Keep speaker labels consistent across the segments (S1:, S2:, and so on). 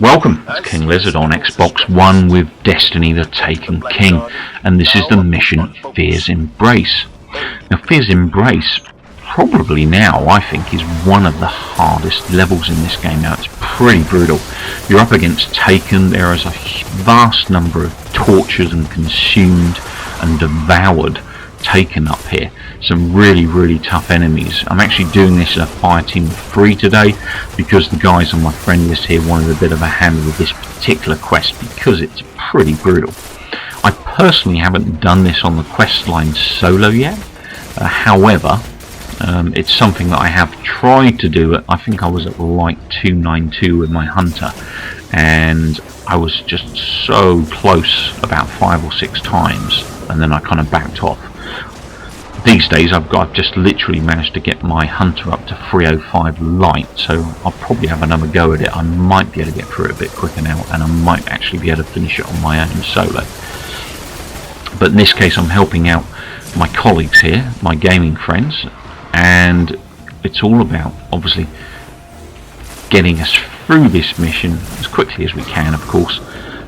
S1: Welcome, it's King Lizzard on Xbox One with Destiny the Taken King, and this is the mission Fear's Embrace. Now Fear's Embrace, probably now I think, is one of the hardest levels in this game. Now it's pretty brutal. You're up against Taken, there is a vast number of tortured and consumed and devoured Taken up here. Some really tough enemies. I'm actually doing this in a fire team of 3 today because the guys on my friend list here wanted a bit of a hand with this particular quest because it's pretty brutal. I personally haven't done this on the quest line solo yet. However, it's something that I have tried to do. I think I was at light 292 with my hunter, and I was just so close about 5 or 6 times, and then I kind of backed off. These days I've just literally managed to get my hunter up to 305 light, so I'll probably have another go at it. I might be able to get through it a bit quicker now, and I might actually be able to finish it on my own solo. But in this case I'm helping out my colleagues here, my gaming friends, and it's all about obviously getting us through this mission as quickly as we can, of course,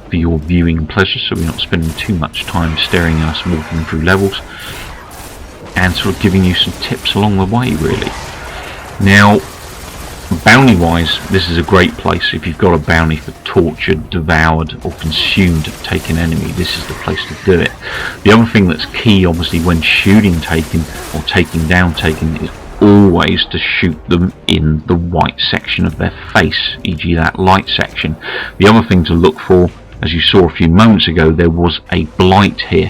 S1: for your viewing pleasure, so we're not spending too much time staring at us walking through levels, and sort of giving you some tips along the way, really. Now, bounty wise, this is a great place. If you've got a bounty for tortured, devoured or consumed Taken enemy, this is the place to do it. The other thing that's key, obviously, when shooting Taken or taking down Taken, is always to shoot them in the white section of their face, e.g. that light section. The other thing to look for, as you saw a few moments ago, there was a blight here.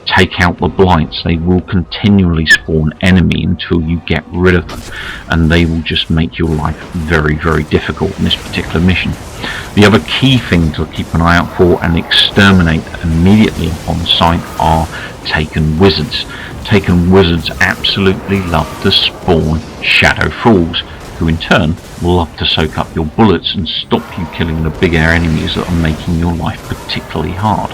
S1: Take out the blights. They will continually spawn enemy until you get rid of them, and they will just make your life very difficult in this particular mission. The other key thing to keep an eye out for and exterminate immediately on sight are Taken wizards. Taken wizards absolutely love to spawn shadow thralls, who in turn will love to soak up your bullets and stop you killing the bigger enemies that are making your life particularly hard.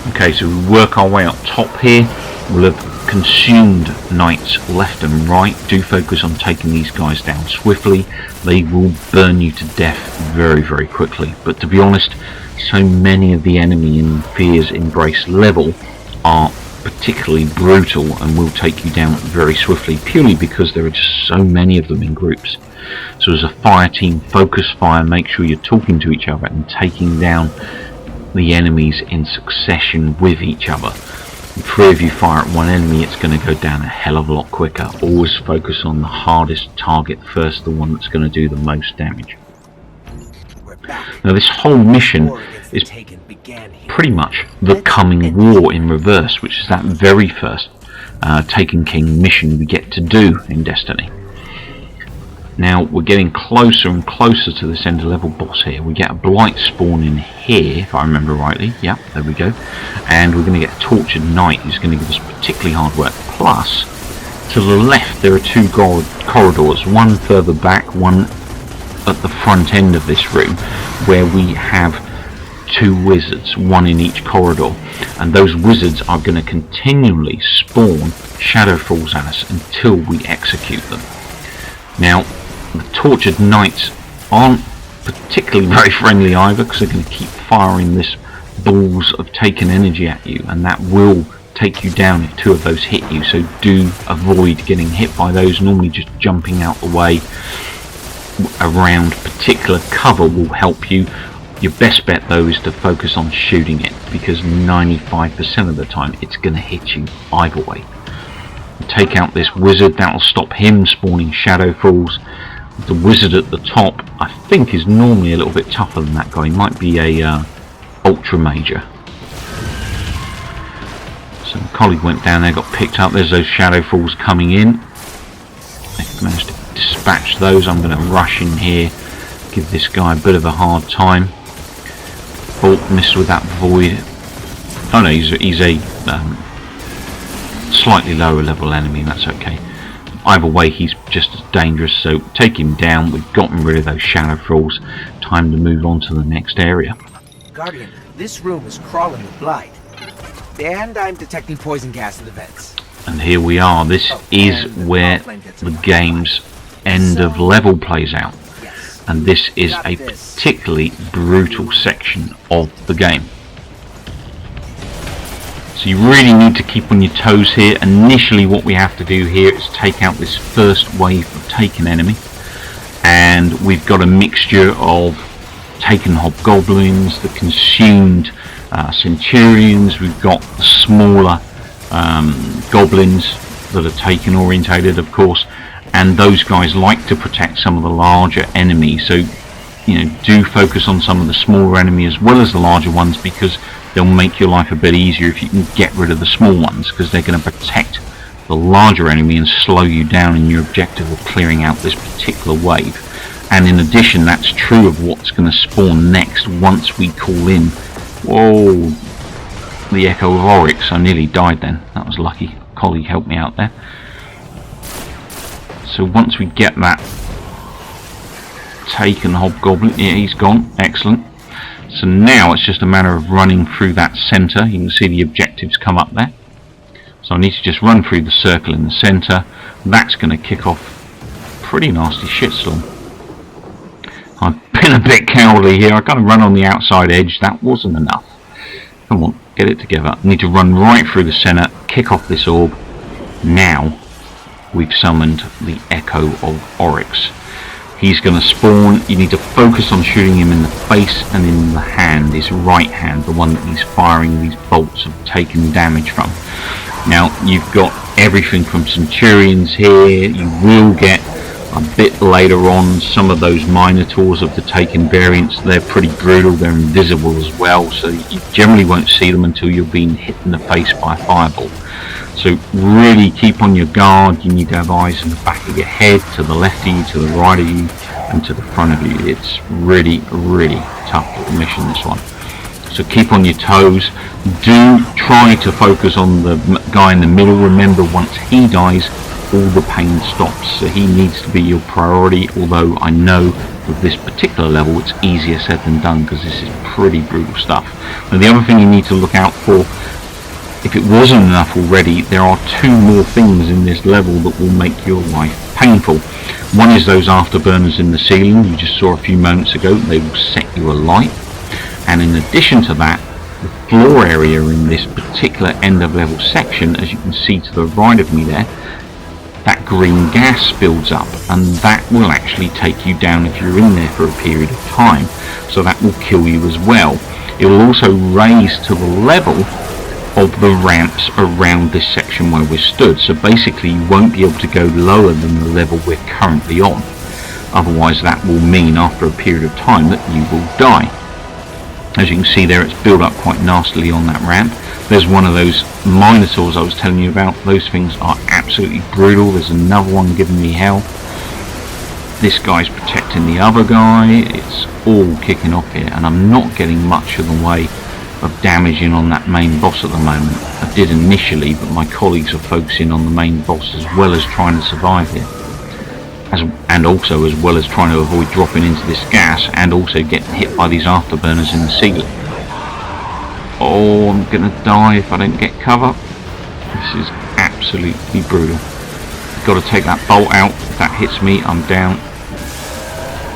S1: Okay, so we work our way up top here. We'll have consumed knights left and right. Do focus on taking these guys down swiftly. They will burn you to death very quickly. But to be honest, so many of the enemy in Fear's Embrace level are particularly brutal and will take you down very swiftly, purely because there are just so many of them in groups. So as a fire team, focus fire, make sure you're talking to each other and taking down the enemies in succession with each other. If 3 of you fire at one enemy, it's going to go down a hell of a lot quicker. Always focus on the hardest target first, the one that's going to do the most damage. Now this whole mission is pretty much the coming war in reverse, which is that very first Taken King mission we get to do in Destiny. Now we're getting closer and closer to this end level boss here. We get a blight spawn in here, if I remember rightly. Yeah, there we go. And we're going to get a tortured knight who's going to give us particularly hard work. Plus, to the left there are 2 corridors, one further back, one at the front end of this room, where we have 2 wizards, one in each corridor. And those wizards are going to continually spawn shadow thralls at us until we execute them. Now, the tortured knights aren't particularly very friendly either, because they're going to keep firing this balls of Taken energy at you, and that will take you down if 2 of those hit you. So do avoid getting hit by those. Normally just jumping out the way around particular cover will help you. Your best bet though is to focus on shooting it, because 95% of the time it's going to hit you either way. Take out this wizard, that will stop him spawning shadow thralls. The wizard at the top, I think, is normally a little bit tougher than that guy. He might be a ultra major. So my colleague went down there, got picked up. There's those shadow thralls coming in. I managed to dispatch those. I'm going to rush in here, give this guy a bit of a hard time. Oh, missed with that void. Oh no, he's a slightly lower level enemy, that's okay. Either way, he's just as dangerous, so take him down. We've gotten rid of those shadow thralls. Time to move on to the next area.
S2: Guardian, this room is crawling with blight, and I'm detecting poison gas in the vents.
S1: And here we are. This is where the game's end of level plays out. and this is a particularly brutal section of the game. So you really need to keep on your toes here. Initially what we have to do here is take out this first wave of Taken enemy, and we've got a mixture of Taken hobgoblins, the consumed centurions, we've got the smaller goblins that are Taken orientated, of course, and those guys like to protect some of the larger enemies. So, you know, do focus on some of the smaller enemy as well as the larger ones, because they'll make your life a bit easier if you can get rid of the small ones, because they're going to protect the larger enemy and slow you down in your objective of clearing out this particular wave. And in addition, that's true of what's going to spawn next once we call in, whoa, the Echo of Oryx. I nearly died then. That was lucky. A colleague helped me out there. So once we get that Taken hobgoblin, yeah, he's gone. Excellent. So now it's just a matter of running through that centre. You can see the objectives come up there. So I need to just run through the circle in the centre. That's going to kick off a pretty nasty shitstorm. I've been a bit cowardly here. I kind of run on the outside edge. That wasn't enough. Come on, get it together. I need to run right through the centre, kick off this orb. Now we've summoned the Echo of Oryx. He's going to spawn. You need to focus on shooting him in the face and in the hand, his right hand, the one that he's firing these bolts of Taken damage from. Now you've got everything from centurions here. You will get a bit later on some of those minotaurs of the Taken variants. They're pretty brutal. They're invisible as well, so you generally won't see them until you're being hit in the face by a fireball. So really keep on your guard. You need to have eyes in the back of your head, to the left of you, to the right of you, and to the front of you. It's really, really tough little mission, this one. So keep on your toes. Do try to focus on the guy in the middle. Remember, once he dies, all the pain stops. So he needs to be your priority, although I know with this particular level it's easier said than done, because this is pretty brutal stuff. Now the other thing you need to look out for, if it wasn't enough already, there are two more things in this level that will make your life painful. One is those afterburners in the ceiling you just saw a few moments ago. They will set you alight. And in addition to that, the floor area in this particular end of level section, as you can see to the right of me there, that green gas builds up, and that will actually take you down if you're in there for a period of time. So that will kill you as well. It will also raise to the level of the ramps around this section where we're stood. So basically you won't be able to go lower than the level we're currently on. Otherwise that will mean after a period of time that you will die. As you can see there, it's built up quite nastily on that ramp. There's one of those minotaurs I was telling you about. Those things are absolutely brutal. There's another one giving me hell. This guy's protecting the other guy. It's all kicking off here, and I'm not getting much of the way of damaging on that main boss at the moment. I did initially, but my colleagues are focusing on the main boss as well as trying to survive here. And also as well as trying to avoid dropping into this gas, and also getting hit by these afterburners in the ceiling. Oh, I'm gonna die if I don't get cover. This is absolutely brutal. Got to take that bolt out. If that hits me, I'm down.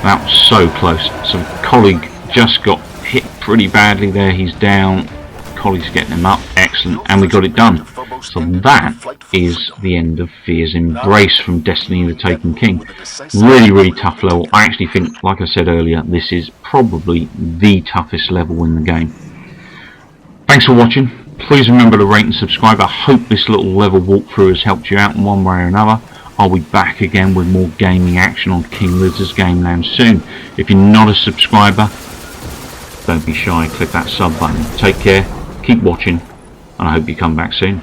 S1: That was so close. So colleague just got hit pretty badly there. He's down. Colleague's getting him up. Excellent. And we got it done. So that is the end of Fear's Embrace from Destiny the Taken King. Really, really tough level. I actually think, like I said earlier, this is probably the toughest level in the game. Thanks for watching. Please remember to rate and subscribe. I hope this little level walkthrough has helped you out in one way or another. I'll be back again with more gaming action on King Lizzard's Game Lounge soon. If you're not a subscriber, don't be shy, click that sub button. Take care, keep watching, and I hope you come back soon.